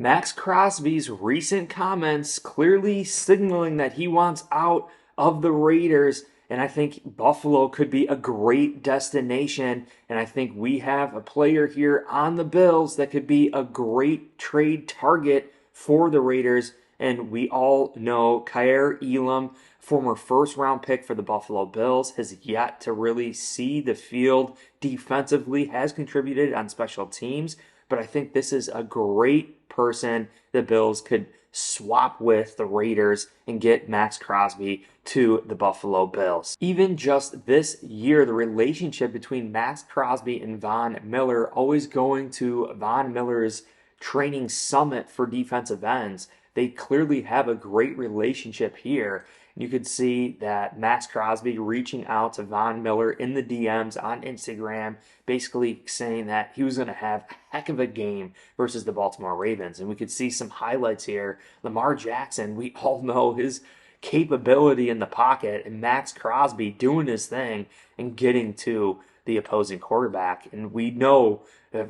Maxx Crosby's recent comments clearly signaling that he wants out of the Raiders, and I think Buffalo could be a great destination, and I think we have a player here on the Bills that could be a great trade target for the Raiders, and we all know Kaiir Elam, former first-round pick for the Buffalo Bills, has yet to really see the field defensively, has contributed on special teams, but I think this is a great person the Bills could swap with the Raiders and get Maxx Crosby to the Buffalo Bills. Even just this year, the relationship between Maxx Crosby and Von Miller, always going to Von Miller's training summit for defensive ends, they clearly have a great relationship here. You could see that Maxx Crosby reaching out to Von Miller in the DMs on Instagram, basically saying that he was going to have a heck of a game versus the Baltimore Ravens. And we could see some highlights here. Lamar Jackson, we all know his capability in the pocket, and Maxx Crosby doing his thing and getting to the opposing quarterback. And we know that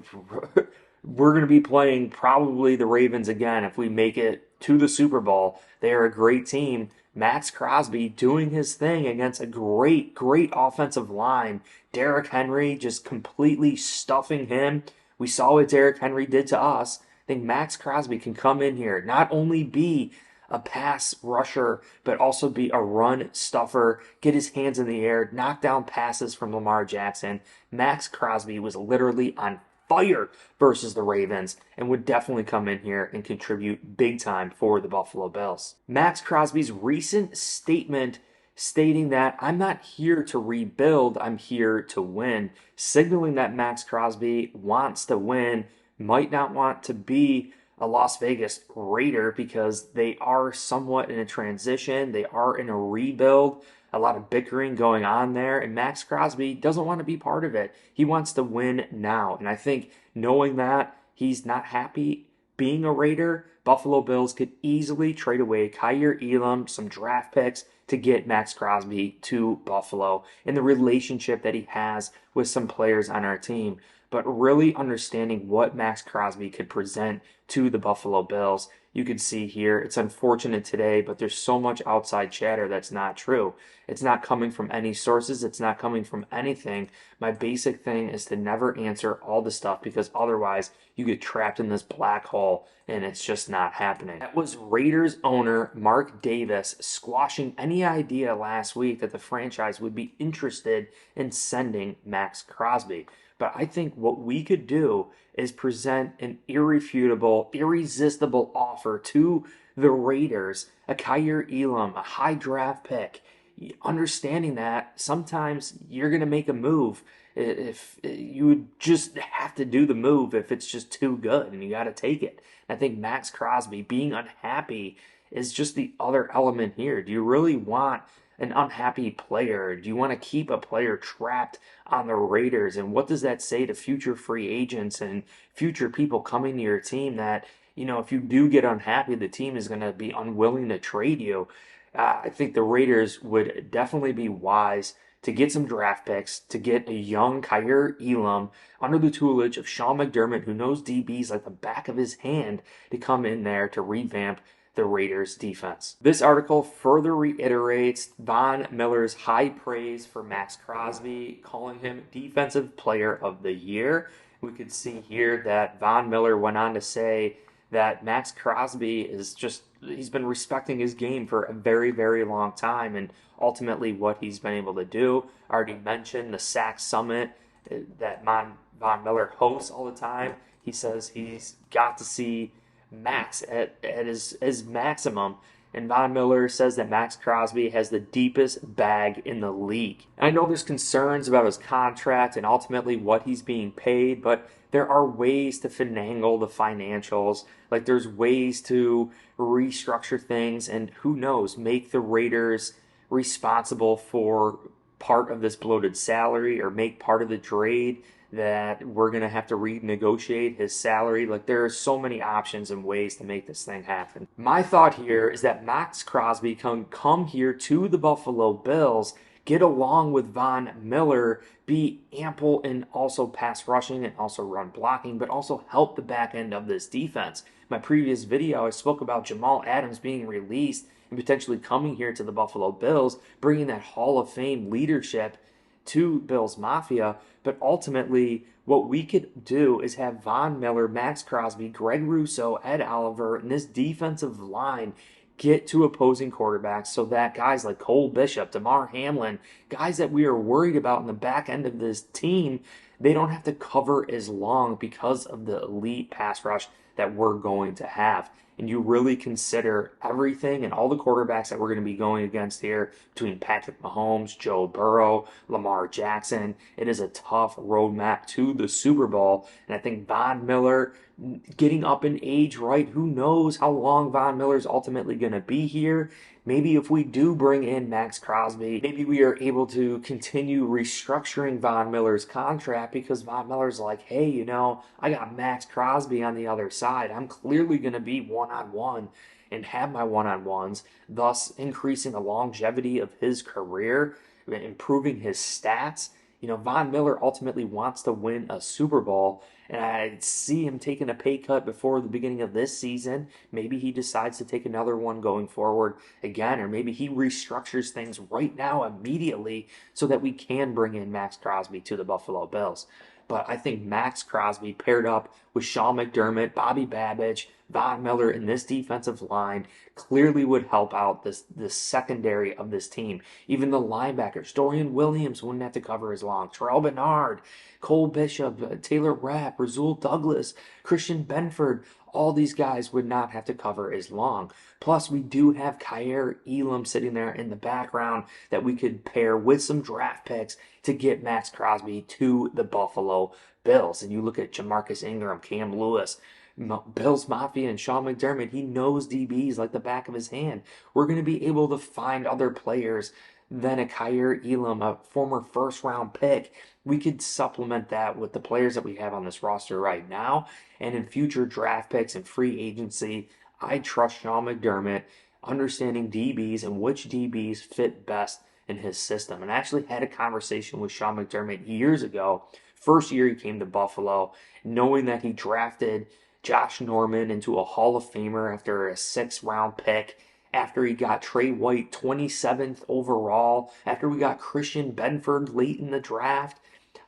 we're going to be playing probably the Ravens again if we make it to the Super Bowl. They are a great team. Maxx Crosby doing his thing against a great offensive line. Derrick Henry just completely stuffing him. We saw what Derrick Henry did to us. I think Maxx Crosby can come in here, not only be a pass rusher, but also be a run stuffer, get his hands in the air, knock down passes from Lamar Jackson. Maxx Crosby was literally on fire versus the Ravens and would definitely come in here and contribute big time for the Buffalo Bills. Maxx Crosby's recent statement stating that I'm not here to rebuild, I'm here to win, signaling that Maxx Crosby wants to win, might not want to be a Las Vegas Raider because they are somewhat in a transition, they are in a rebuild. A lot of bickering going on there, and Maxx Crosby doesn't want to be part of it. He wants to win now, and I think knowing that he's not happy being a Raider, Buffalo Bills could easily trade away Kaiir Elam, some draft picks, to get Maxx Crosby to Buffalo and the relationship that he has with some players on our team. But really understanding what Maxx Crosby could present to the Buffalo Bills. You can see here, it's unfortunate today, but there's so much outside chatter that's not true. It's not coming from any sources. It's not coming from anything. My basic thing is to never answer all the stuff because otherwise you get trapped in this black hole and it's just not happening. That was Raiders owner Mark Davis squashing any idea last week that the franchise would be interested in sending Maxx Crosby. But I think what we could do is present an irrefutable, irresistible offer to the Raiders, a Kaiir Elam, a high draft pick, understanding that sometimes you're going to make a move. If you would just have to do the move if it's just too good and you got to take it. I think Maxx Crosby being unhappy is just the other element here. Do you really want an unhappy player? Do you want to keep a player trapped on the Raiders? And what does that say to future free agents and future people coming to your team that, you know, if you do get unhappy, the team is going to be unwilling to trade you? I think the Raiders would definitely be wise to get some draft picks, to get a young Kaiir Elam under the tutelage of Sean McDermott, who knows DBs like the back of his hand, to come in there to revamp the Raiders defense. This article further reiterates Von Miller's high praise for Maxx Crosby, calling him Defensive Player of the Year. We could see here that Von Miller went on to say that Maxx Crosby is just, he's been respecting his game for a very long time, and ultimately what he's been able to do. I already mentioned the Sack Summit that Von Miller hosts all the time. He says he's got to see Max at his maximum, and Von Miller says that Maxx Crosby has the deepest bag in the league. I know there's concerns about his contract and ultimately what he's being paid, but there are ways to finagle the financials. Like there's ways to restructure things and who knows, make the Raiders responsible for part of this bloated salary or make part of the trade that we're going to have to renegotiate his salary. Like there are so many options and ways to make this thing happen. My thought here is that Maxx Crosby can come here to the Buffalo Bills, get along with Von Miller, be ample in also pass rushing and also run blocking, but also help the back end of this defense. My previous video, I spoke about Jamal Adams being released and potentially coming here to the Buffalo Bills, bringing that Hall of Fame leadership to Bills Mafia. But ultimately, what we could do is have Von Miller, Maxx Crosby, Greg Rousseau, Ed Oliver, and this defensive line get to opposing quarterbacks so that guys like Cole Bishop, DeMar Hamlin, guys that we are worried about in the back end of this team, they don't have to cover as long because of the elite pass rush that we're going to have. And you really consider everything and all the quarterbacks that we're going to be going against here between Patrick Mahomes, Joe Burrow, Lamar Jackson. It is a tough roadmap to the Super Bowl. And I think Von Miller getting up in age, right? Who knows how long Von Miller's ultimately going to be here. Maybe if we do bring in Maxx Crosby, maybe we are able to continue restructuring Von Miller's contract because Von Miller's like, hey, you know, I got Maxx Crosby on the other side. I'm clearly going to be one-on-one and have my one-on-ones, thus increasing the longevity of his career, improving his stats. You know, Von Miller ultimately wants to win a Super Bowl, and I see him taking a pay cut before the beginning of this season. Maybe he decides to take another one going forward again, or maybe he restructures things right now immediately so that we can bring in Maxx Crosby to the Buffalo Bills. But I think Maxx Crosby paired up with Sean McDermott, Bobby Babich, Von Miller in this defensive line clearly would help out this secondary of this team. Even the linebackers, Dorian Williams wouldn't have to cover as long. Terrell Bernard, Cole Bishop, Taylor Rapp, Rasul Douglas, Christian Benford, all these guys would not have to cover as long. Plus, we do have Kaiir Elam sitting there in the background that we could pair with some draft picks to get Maxx Crosby to the Buffalo Bills. And you look at Jamarcus Ingram, Cam Lewis, Bills Mafia, and Sean McDermott. He knows DBs like the back of his hand. We're going to be able to find other players than a Kaiir Elam, a former first-round pick. We could supplement that with the players that we have on this roster right now. And in future draft picks and free agency, I trust Sean McDermott understanding DBs and which DBs fit best in his system. And I actually had a conversation with Sean McDermott years ago, first year he came to Buffalo, knowing that he drafted Josh Norman into a Hall of Famer after a 6th-round pick, after he got Trey White 27th overall, after we got Christian Benford late in the draft.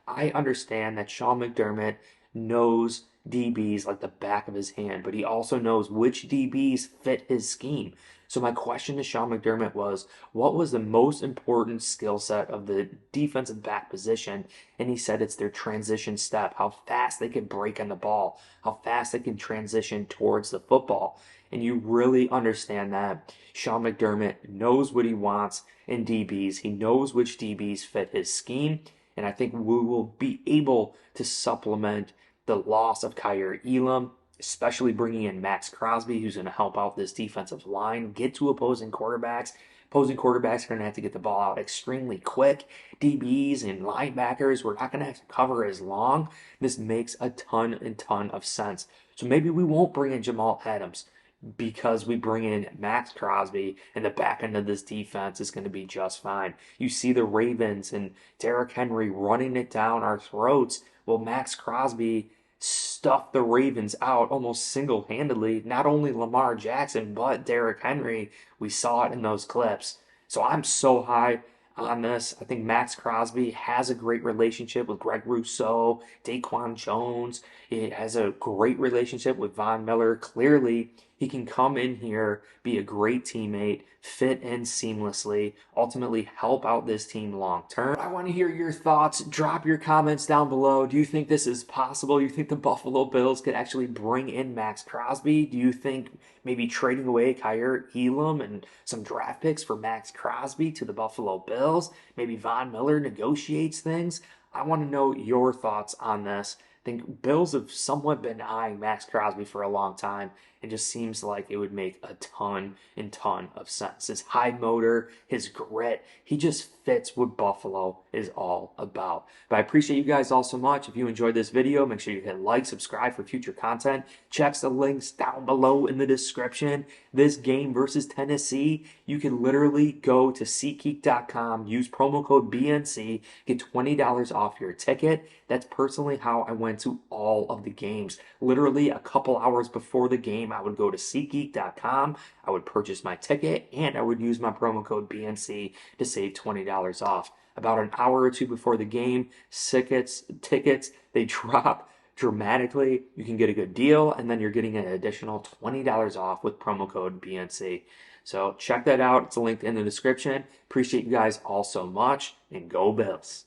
I understand that Sean McDermott knows DBs like the back of his hand, but he also knows which DBs fit his scheme. So my question to Sean McDermott was, what was the most important skill set of the defensive back position? And he said it's their transition step, how fast they can break on the ball, how fast they can transition towards the football. And you really understand that Sean McDermott knows what he wants in DBs. He knows which DBs fit his scheme. And I think we will be able to supplement the loss of Kaiir Elam, especially bringing in Maxx Crosby, who's going to help out this defensive line, get to opposing quarterbacks. Opposing quarterbacks are going to have to get the ball out extremely quick. DBs and linebackers, we're not going to have to cover as long. This makes a ton of sense. So maybe we won't bring in Jamal Adams because we bring in Maxx Crosby, and the back end of this defense is going to be just fine. You see the Ravens and Derrick Henry running it down our throats. Well, Maxx Crosby stuffed the Ravens out almost single-handedly. Not only Lamar Jackson, but Derrick Henry. We saw it in those clips. So I'm so high on this. I think Maxx Crosby has a great relationship with Greg Rousseau, Daquan Jones. He has a great relationship with Von Miller. Clearly, he can come in here, be a great teammate, fit in seamlessly, ultimately help out this team long term. I want to hear your thoughts. Drop your comments down below. Do you think this is possible? Do you think the Buffalo Bills could actually bring in Maxx Crosby? Do you think maybe trading away Kaiir Elam and some draft picks for Maxx Crosby to the Buffalo Bills? Maybe Von Miller negotiates things? I want to know your thoughts on this think Bills have somewhat been eyeing Maxx Crosby for a long time. It just seems like it would make a ton of sense. His high motor, his grit, he just fits what Buffalo is all about. But I appreciate you guys all so much. If you enjoyed this video, make sure you hit like, subscribe for future content. Check the links down below in the description. This game versus Tennessee, you can literally go to SeatGeek.com, use promo code BNC, get $20 off your ticket. That's personally how I went to all of the games. Literally a couple hours before the game, I would go to SeatGeek.com, I would purchase my ticket, and I would use my promo code BNC to save $20 off. About an hour or two before the game, tickets, they drop dramatically. You can get a good deal, and then you're getting an additional $20 off with promo code BNC. So check that out. It's linked in the description. Appreciate you guys all so much, and go Bills.